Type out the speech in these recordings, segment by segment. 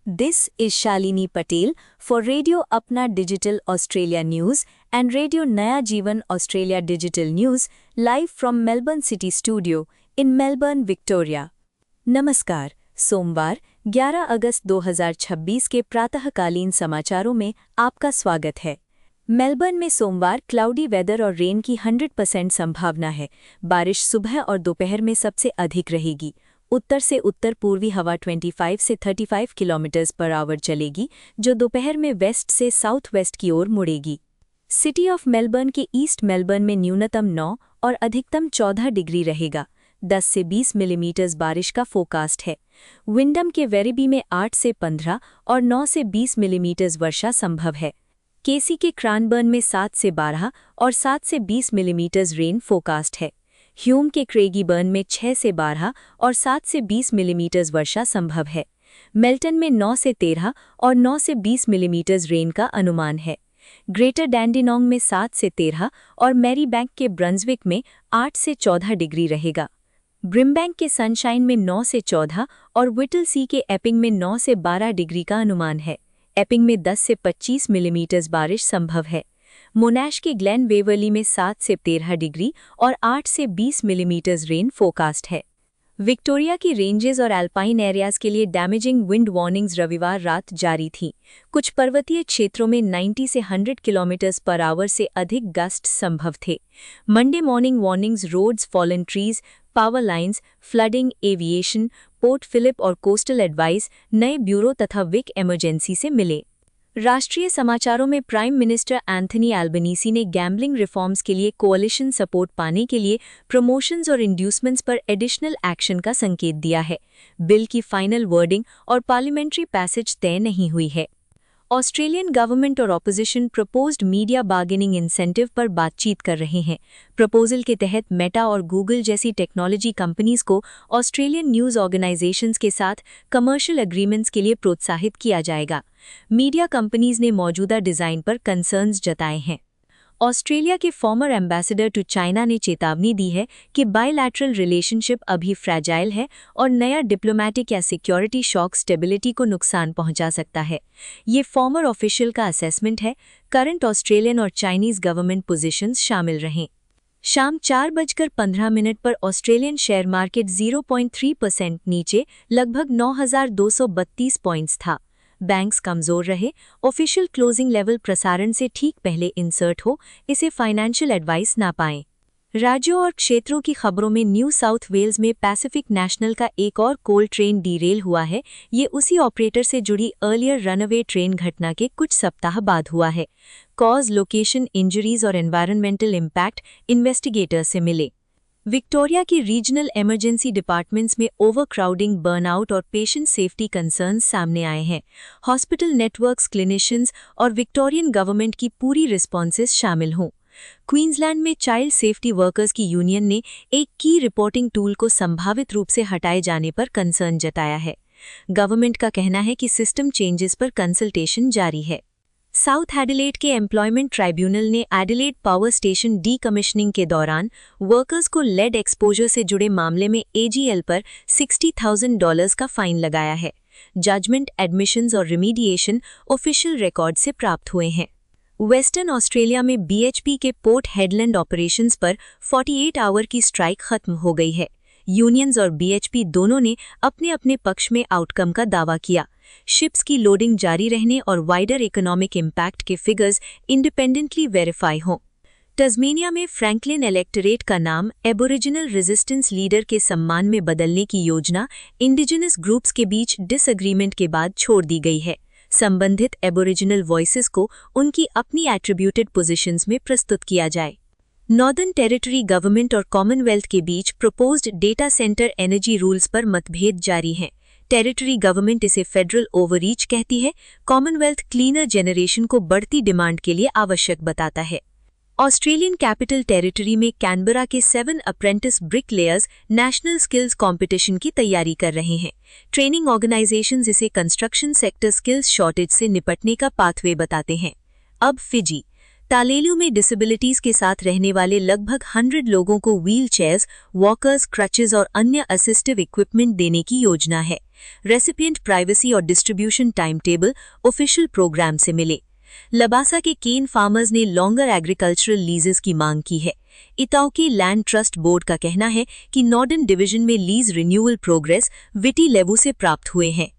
This is Shalini Patel for Radio Apna Digital Australia News and Radio Naya Jeevan Australia Digital News live from Melbourne City Studio in Melbourne, Victoria. नमस्कार, सोमवार 11 अगस्त 2026 के प्रातःकालीन समाचारों में आपका स्वागत है। मेलबर्न में सोमवार क्लाउडी वेदर और रेन की 100% संभावना है। बारिश सुबह और दोपहर में सबसे अधिक रहेगी। उत्तर से उत्तर पूर्वी हवा 25 से 35 किलोमीटर पर आवर चलेगी, जो दोपहर में वेस्ट से साउथ वेस्ट की ओर मुड़ेगी। सिटी ऑफ मेलबर्न के ईस्ट मेलबर्न में न्यूनतम 9 और अधिकतम 14 डिग्री रहेगा। 10 से 20 मिलीमीटर बारिश का फोरकास्ट है। विंडम के वेरिबी में 8 से 15 और 9 से 20 मिलीमीटर वर्षा संभव है। केसी के क्रैनबर्न में 7 से 12 और 7 से 20 मिलीमीटर रेन फोरकास्ट है। ह्यूम के क्रेगीबर्न में 6 से 12 और 7 से 20 मिलीमीटर वर्षा संभव है। मेल्टन में 9 से 13 और 9 से 20 मिलीमीटर रेन का अनुमान है। ग्रेटर डैंडिनोंग में 7 से 13 और मैरीबैंक के ब्रंसविक में 8 से 14 डिग्री रहेगा। ब्रिमबैंक के सनशाइन में 9 से 14 और विटलसी के एपिंग में 9 से 12 डिग्री का अनुमान है। एपिंग में 10 से 25 मिलीमीटर बारिश संभव है। मोनाश के ग्लेन वेवर्ली में 7 से 13 डिग्री और 8 से 20 मिलीमीटर रेन फोरकास्ट है। विक्टोरिया की रेंजेस और एल्पाइन एरियाज के लिए डैमेजिंग विंड वार्निंग्स रविवार रात जारी थीं। कुछ पर्वतीय क्षेत्रों में 90 से 100 किलोमीटर पर आवर से अधिक गस्ट संभव थे। Monday morning warnings roads, fallen trees, power lines, flooding, aviation, Port Phillip और कोस्टल एडवाइस नए ब्यूरो तथा विक इमरजेंसी से मिले। राष्ट्रीय समाचारों में प्राइम मिनिस्टर एंथनी एल्बनीसी ने गैम्बलिंग रिफॉर्म्स के लिए कोalition सपोर्ट पाने के लिए प्रमोशंस और इंड्यूसमेंट्स पर एडिशनल एक्शन का संकेत दिया है। बिल की फाइनल वर्डिंग और पार्लियामेंट्री पैसेज तय नहीं हुई है। ऑस्ट्रेलियन गवर्नमेंट और opposition proposed media bargaining incentive पर बातचीत कर रहे हैं। प्रपोजल के तहत मेटा और गूगल जैसी टेक्नोलॉजी कंपनीज को ऑस्ट्रेलियन न्यूज़ ऑर्गेनाइजेशंस के साथ कमर्शियल एग्रीमेंट्स के लिए प्रोत्साहित किया जाएगा। मीडिया कंपनीज ने मौजूदा डिज़ाइन पर कंसर्न्स जताए हैं। ऑस्ट्रेलिया के फॉर्मर एम्बेसडर टू चाइना ने चेतावनी दी है कि बायलैटरल रिलेशनशिप अभी फ्रैजाइल है और नया डिप्लोमैटिक या सिक्योरिटी शॉक स्टेबिलिटी को नुकसान पहुंचा सकता है। ये फॉर्मर ऑफिशियल का असेसमेंट है। करंट ऑस्ट्रेलियन और चाइनीज गवर्नमेंट पोजीशंस शामिल रहें। शाम 4:15 पर ऑस्ट्रेलियन शेयर मार्केट 0.3% नीचे लगभग 9,232 पॉइंट्स था। बैंक्स कमजोर रहे। ऑफिशियल क्लोजिंग लेवल प्रसारण से ठीक पहले इंसर्ट हो, इसे फाइनेंशियल एडवाइस ना पाएं। राज्यों और क्षेत्रों की खबरों में न्यू साउथ वेल्स में पैसिफिक नेशनल का एक और कोल ट्रेन डीरेल हुआ है। ये उसी ऑपरेटर से जुड़ी अर्लियर रनअवे ट्रेन घटना के कुछ सप्ताह बाद हुआ है। कॉज, लोकेशन, इंजरीज और एनवायरमेंटल इम्पैक्ट इन्वेस्टिगेटर्स से मिले। विक्टोरिया की रीजनल इमरजेंसी डिपार्टमेंट्स में ओवरक्राउडिंग, बर्नआउट और पेशेंट सेफ्टी कंसर्न्स सामने आए हैं। हॉस्पिटल नेटवर्क्स, क्लिनिशियंस और विक्टोरियन गवर्नमेंट की पूरी रिस्पॉन्सेस शामिल हों। क्वींसलैंड में चाइल्ड सेफ्टी वर्कर्स की यूनियन ने एक की रिपोर्टिंग टूल को संभावित रूप से हटाए जाने पर कंसर्न जताया है। गवर्नमेंट का कहना है कि सिस्टम चेंजेस पर कंसल्टेशन जारी है। साउथ एडिलेड के एम्प्लॉयमेंट ट्राइब्यूनल ने एडिलेड पावर स्टेशन डीकमिशनिंग के दौरान वर्कर्स को लेड एक्सपोजर से जुड़े मामले में एजीएल पर $60,000 का फाइन लगाया है। जजमेंट, एडमिशंस और रिमीडिएशन ऑफिशियल रिकॉर्ड से प्राप्त हुए हैं। वेस्टर्न ऑस्ट्रेलिया में बीएचपी के पोर्ट हेडलैंड ऑपरेशंस पर 48 आवर की स्ट्राइक खत्म हो गई है। यूनियंस और बीएचपी दोनों ने अपने अपने पक्ष में आउटकम का दावा किया। शिप्स की लोडिंग जारी रहने और वाइडर इकोनॉमिक इम्पैक्ट के फिगर्स इंडिपेंडेंटली वेरीफाई हों। तस्मेनिया में फ्रैंकलिन इलेक्टोरेट का नाम एबोरिजिनल रेजिस्टेंस लीडर के सम्मान में बदलने की योजना इंडिजिनस ग्रुप्स के बीच डिसएग्रीमेंट के बाद छोड़ दी गई है। संबंधित एबोरिजिनल वॉइसेस को उनकी अपनी एट्रीब्यूटेड पोजीशंस में प्रस्तुत किया जाए। नॉर्दर्न टेरिटरी गवर्नमेंट और कॉमनवेल्थ के बीच proposed data centre energy rules पर मतभेद जारी हैं। टेरिटरी गवर्नमेंट इसे फेडरल ओवररीच कहती है। कॉमनवेल्थ क्लीनर जनरेशन को बढ़ती डिमांड के लिए आवश्यक बताता है। ऑस्ट्रेलियन कैपिटल टेरिटरी में कैनबरा के 7 अप्रेंटिस ब्रिकलेयर्स नेशनल स्किल्स कंपटीशन की तैयारी कर रहे हैं। ट्रेनिंग ऑर्गेनाइजेशंस इसे कंस्ट्रक्शन सेक्टर स्किल्स शॉर्टेज से निपटने का पाथवे बताते हैं। अब फिजी तालेलू में डिसेबिलिटीज के साथ रहने वाले लगभग 100 लोगों को व्हील चेयर्स, वॉकर्स, क्रचेज और अन्य असिस्टिव इक्विपमेंट देने की योजना है। रेसिपिएंट प्राइवेसी और distribution time table official program से मिले। लबासा के केन फार्मर्स ने लॉन्गर एग्रीकल्चरल लीजेस की मांग की है। इताओकी लैंड ट्रस्ट बोर्ड का कहना है कि नॉर्दर्न डिवीजन में लीज रिन्यूअल प्रोग्रेस विटी लेवू से प्राप्त हुए हैं।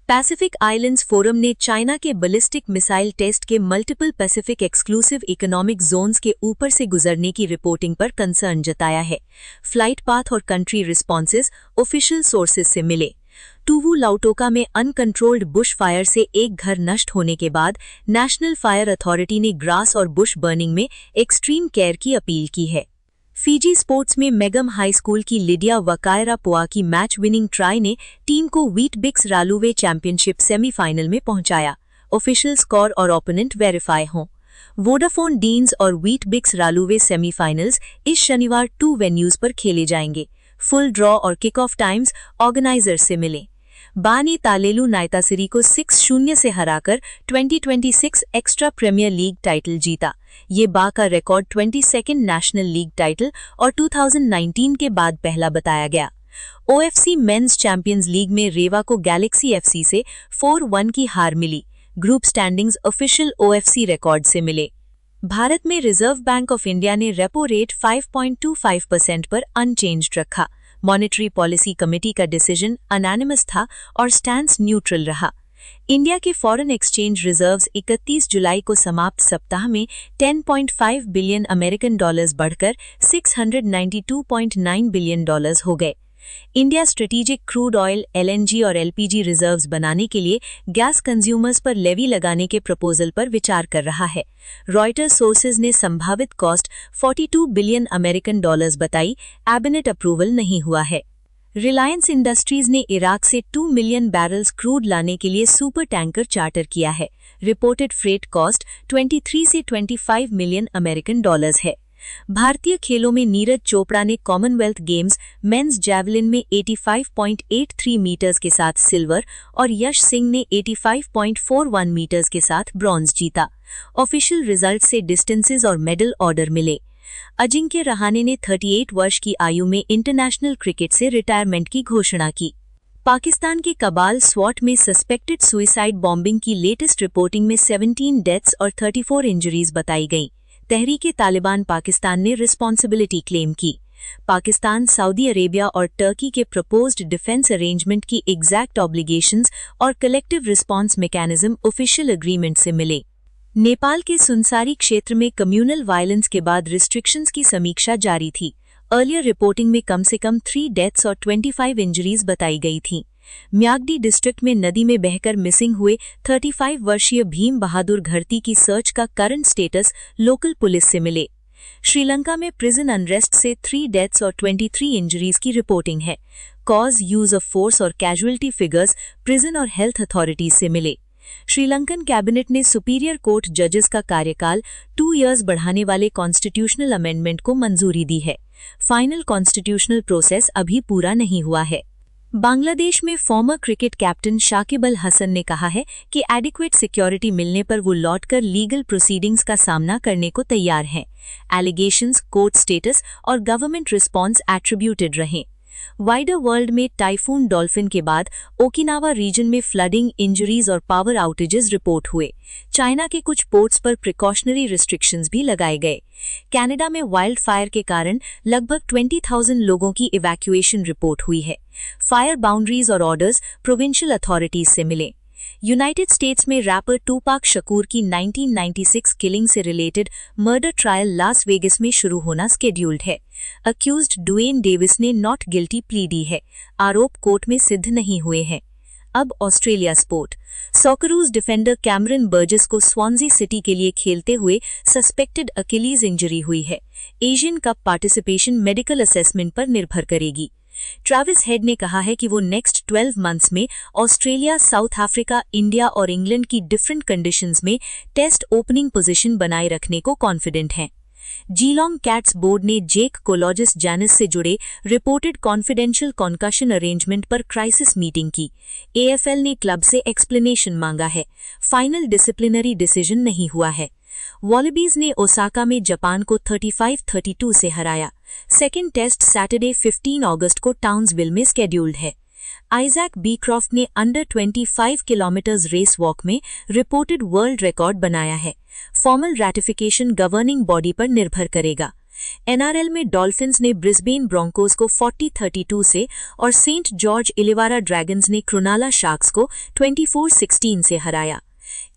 पैसिफिक आइलैंड्स फोरम ने चाइना के बैलिस्टिक मिसाइल टेस्ट के multiple Pacific exclusive economic zones के ऊपर से गुजरने की रिपोर्टिंग पर कंसर्न जताया है। फ्लाइट पाथ और कंट्री रिस्पॉन्सेज ऑफिशियल सोर्सेज से मिले। टूवू लाउटोका में अनकंट्रोल्ड बुश फायर से एक घर नष्ट होने के बाद नेशनल फायर अथॉरिटी ने ग्रास और बुश बर्निंग में एक्सट्रीम केयर की अपील की है। फीजी स्पोर्ट्स में मेगम हाई स्कूल की लिडिया वकायरा पोआ की मैच विनिंग ट्राई ने टीम को वीट बिक्स रालुवे चैंपियनशिप सेमीफाइनल में पहुंचाया। ऑफिशियल स्कोर और ओपोनेंट वेरीफाई हों। वोडाफोन डीन्स और वीट बिक्स रालुवे सेमीफाइनल्स इस शनिवार 2 वेन्यूज पर खेले जाएंगे। फुल ड्रॉ और किक ऑफ टाइम्स ऑर्गेनाइजर से मिले। बा ने तालेलू नाइतासिरी को 6-0 से हराकर 2026 एक्स्ट्रा प्रीमियर लीग टाइटल जीता। ये बा का record 22nd national league title और 2019 के बाद पहला बताया गया। ओएफसी मेंस चैंपियंस लीग में रेवा को गैलेक्सी एफसी से 4-1 की हार मिली। Group standings official OFC record से मिले। भारत में रिजर्व बैंक ऑफ इंडिया ने रेपो रेट 5.25% पर अनचेंज्ड रखा। मॉनेटरी पॉलिसी कमेटी का डिसीजन अनैनिमस था और स्टैंस न्यूट्रल रहा। इंडिया के फॉरेन एक्सचेंज रिजर्व्स 31 जुलाई को समाप्त सप्ताह में 10.5 बिलियन अमेरिकन डॉलर्स बढ़कर 692.9 बिलियन डॉलर्स हो गए। India strategic crude oil, LNG और एलपीजी रिजर्व्स बनाने के लिए गैस कंज्यूमर्स पर लेवी लगाने के प्रपोजल पर विचार कर रहा है। रॉयटर्स सोर्सेज ने संभावित कॉस्ट 42 बिलियन अमेरिकन डॉलर्स बताई। कैबिनेट अप्रूवल नहीं हुआ है। रिलायंस इंडस्ट्रीज ने इराक से 2 मिलियन बैरल्स क्रूड लाने के लिए सुपर टैंकर चार्टर किया है। रिपोर्टेड फ्रेट कॉस्ट 23 से 25 मिलियन अमेरिकन डॉलर्स है। भारतीय खेलों में नीरज चोपड़ा ने कॉमनवेल्थ गेम्स मेंस जैवलिन में 85.83 मीटर्स के साथ सिल्वर और यश सिंह ने 85.41 मीटर्स के साथ ब्रॉन्ज जीता। ऑफिशियल रिजल्ट से डिस्टेंसेस और मेडल ऑर्डर मिले। अजिंक्य रहाणे ने 38 वर्ष की आयु में इंटरनेशनल क्रिकेट से रिटायरमेंट की घोषणा की। पाकिस्तान के कबाल स्वॉट में सस्पेक्टेड सुइसाइड बॉम्बिंग की लेटेस्ट रिपोर्टिंग में 17 डेथ्स और 34 इंजरीज बताई गईं। तहरीक तालिबान पाकिस्तान ने रिस्पॉन्सिबिलिटी क्लेम की। पाकिस्तान, सऊदी अरेबिया और टर्की के प्रपोज्ड डिफेंस अरेंजमेंट की एग्जैक्ट ऑब्लिगेशंस और collective response mechanism official agreement से मिले। नेपाल के सुनसारी क्षेत्र में कम्युनल वायलेंस के बाद रिस्ट्रिक्शंस की समीक्षा जारी थी। अर्लियर रिपोर्टिंग में कम से कम 3 डेथ्स और 25 इंजरीज बताई गई थीं। म्यागडी डिस्ट्रिक्ट में नदी में बहकर मिसिंग हुए 35 वर्षीय भीम बहादुर घरती की सर्च का करंट स्टेटस लोकल पुलिस से मिले। श्रीलंका में प्रिजन अनरेस्ट से 3 डेथ्स और 23 इंजरीज की रिपोर्टिंग है। कॉज, यूज ऑफ फोर्स और कैजुअल्टी फिगर्स प्रिजन और हेल्थ अथॉरिटीज से मिले। श्रीलंकन कैबिनेट ने सुपीरियर कोर्ट जजेस का कार्यकाल 2 इयर्स बढ़ाने वाले कॉन्स्टिट्यूशनल अमेंडमेंट को मंजूरी दी है। फाइनल कॉन्स्टिट्यूशनल प्रोसेस अभी पूरा नहीं हुआ है। बांग्लादेश में farmer cricket captain Shakib Al Hasan ने कहा है कि एडिक्वेट सिक्योरिटी मिलने पर वो लौटकर लीगल प्रोसीडिंग्स का सामना करने को तैयार हैं। एलिगेशंस, कोर्ट स्टेटस और गवर्नमेंट रिस्पॉन्स एट्रीब्यूटेड रहें। वाइडर वर्ल्ड में टाइफून डॉल्फिन के बाद ओकिनावा रीजन में फ्लडिंग, इंजरीज और पावर आउटेजेस रिपोर्ट हुए। चाइना के कुछ पोर्ट्स पर प्रिकॉशनरी रिस्ट्रिक्शंस भी लगाए गए। कनाडा में वाइल्ड फायर के कारण लगभग 20,000 लोगों की इवैक्यूएशन रिपोर्ट हुई है। फायर बाउंड्रीज और ऑर्डर्स प्रोविंशियल अथॉरिटीज से मिले। यूनाइटेड स्टेट्स में रैपर टूपाक शकूर की 1996 किलिंग से related murder trial Las Vegas में शुरू होना स्केड्यूल्ड है। अक्यूज्ड डुएन डेविस ने नॉट गिल्टी प्ली दी है। आरोप कोर्ट में सिद्ध नहीं हुए हैं। अब Australia sport. Socceroos defender Cameron Burgess को स्वांजी सिटी के लिए खेलते हुए सस्पेक्टेड अकिलीज इंजरी हुई है। Asian cup participation medical assessment पर निर्भर करेगी। ट्रैविस हेड ने कहा है कि वो नेक्स्ट 12 मंथ्स में ऑस्ट्रेलिया, साउथ अफ्रीका, इंडिया और इंग्लैंड की डिफरेंट कंडीशंस में टेस्ट ओपनिंग पोजीशन बनाए रखने को कॉन्फिडेंट हैं। जीलोंग कैट्स बोर्ड ने जेक कोलॉजिस जैनिस से जुड़े रिपोर्टेड कॉन्फिडेंशियल कॉन्कशन अरेंजमेंट पर क्राइसिस मीटिंग की। एएफएल ने क्लब से एक्सप्लेनेशन मांगा है। फाइनल डिसिप्लिनरी डिसीजन नहीं हुआ है। वॉलबीज ने ओसाका में जापान को 35-32 से हराया। सेकेंड टेस्ट सैटरडे 15 अगस्त को टाउन्सविल में स्केड्यूल्ड है। आइजैक बीक्रॉफ्ट ने अंडर 25 किलोमीटर्स रेस वॉक में रिपोर्टेड वर्ल्ड रिकॉर्ड बनाया है। फॉर्मल रैटिफिकेशन गवर्निंग बॉडी पर निर्भर करेगा। एनआरएल में डॉल्फिन्स ने ब्रिस्बेन ब्रोंकोस को 40-32 से और सेंट जॉर्ज इलिवारा ड्रैगन्स ने क्रोनाला शार्क्स को 24-16 से हराया।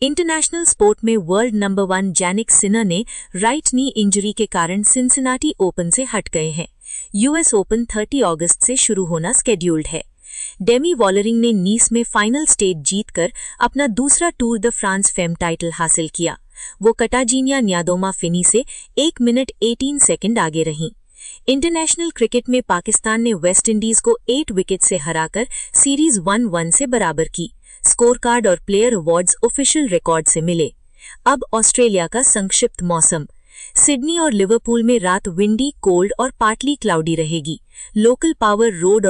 इंटरनेशनल स्पोर्ट में वर्ल्ड नंबर 1 जैनिक सिनर ने राइट नी इंजरी के कारण सिंसिनाटी ओपन से हट गए हैं। यूएस ओपन 30 अगस्त से शुरू होना स्केड्यूल्ड है। डेमी वॉलरिंग ने नीस में फाइनल स्टेज जीतकर अपना दूसरा tour the France fame title हासिल किया। वो कटाजीनिया न्यादोमा फिनी से 1 मिनट 18 सेकंड आगे रहीं। इंटरनेशनल क्रिकेट में पाकिस्तान ने वेस्ट इंडीज को 8 विकेट से हराकर सीरीज 1-1 से बराबर की। स्कोर कार्ड और प्लेयर अवार्ड्स ऑफिशियल रिकॉर्ड से मिले। अब ऑस्ट्रेलिया का संक्षिप्त मौसम। सिडनी और लिवरपूल में रात विंडी, कोल्ड और पार्टली क्लाउडी रहेगी। Local power road